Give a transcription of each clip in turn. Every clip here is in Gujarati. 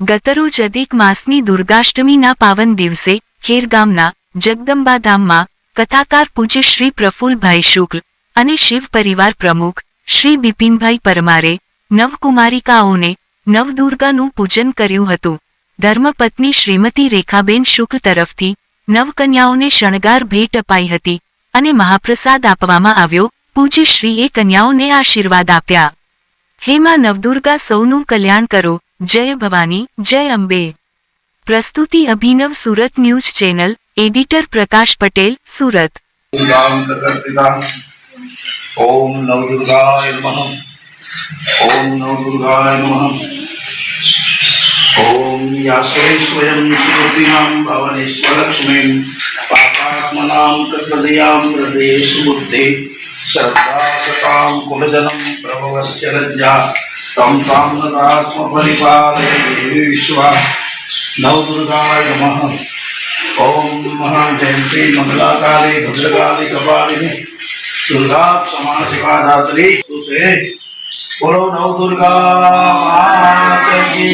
ગતરોજ અધિક માસની દુર્ગાષ્ટમીના પાવન દિવસે ખેરગામના જગદંબા ધામમાં કથાકાર પૂજ્ય શ્રી પ્રફુલ્લભાઈ શુક્લ અને શિવ પરિવાર પ્રમુખ શ્રી બિપિનભાઈ પરમારે નવકુમારિકાઓને નવદુર્ગાનું પૂજન કર્યું હતું. ધર્મપત્ની શ્રીમતી રેખાબેન શુક્લ તરફથી નવકન્યાઓને શણગાર ભેટ અપાઈ હતી અને મહાપ્રસાદ આપવામાં આવ્યો. પૂજ્ય શ્રીએ કન્યાઓને આશીર્વાદ આપ્યા. હે માં નવદુર્ગા, સૌનું કલ્યાણ કરો. જય ભવાની, જય અંબે. પ્રસ્તુતિ અભિનવ, સુરત ન્યૂઝ ચેનલ. એડિટર પ્રકાશ પટેલ, સુરત. ओम नवदुर्गाय नमः। ओम नवदुर्गाय नमः। ओम यास्वे स्वयं सुमूर्तिनां भवनेश्वरलक्ष्मीं पापात्मनां तत्पदयां हृदयेषु बुद्धे श्रद्धा सतां कुलजनं प्रभवस्य लज्जा तं तां नतास्म परिपालय देवी विश्वा। नवदुर्गाय नमः। ओम नमः जयन्ती मंगलाकाले भद्रकाली कपालिनी दुर्गा समान शिवाधात्री सुते। बोलो नव दुर्गा माता की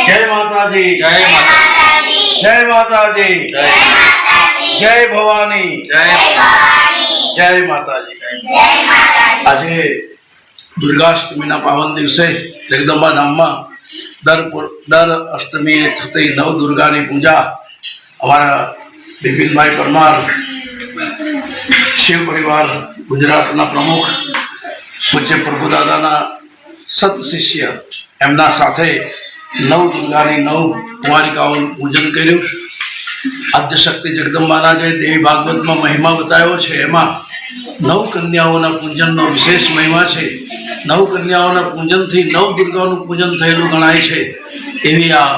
जय। माताजी जय। माताजी जय। माताजी जय। भवानी जय। माताजी આજે દુર્ગાષ્ટમીના પાવન દિવસે જગદંબા ધામમાં દર અષ્ટમીએ થતી નવ દુર્ગાની પૂજા અમારા બિપિનભાઈ પરમાર શિવ પરિવાર ગુજરાતના પ્રમુખ પૂજ્ય પ્રભુદાદાના સત શિષ્ય એમના સાથે નવ દુર્ગાની નવ કુમારિકાઓનું પૂજન કર્યું. આદ્યશક્તિ જગદંબાના જે દેવી ભાગવતમાં મહિમા બતાવ્યો છે એમાં નવ કન્યાઓના પૂજનનો વિશેષ મહિમા છે. નવ કન્યાઓના પૂજનથી નવ દુર્ગાનું પૂજન થયેલું ગણાય છે. એવી આ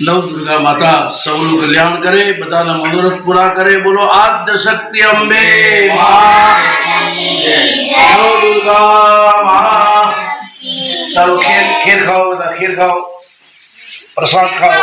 નવ દુર્ગા માતા સૌનું કલ્યાણ કરે, બધાના મનોરથ પૂરા કરે. બોલો આદ્યશક્તિ અંબે નવ દુર્ગા. ચાલો ખીર ખાઓ, બધા ખીર ખાઓ, પ્રસાદ ખાઓ.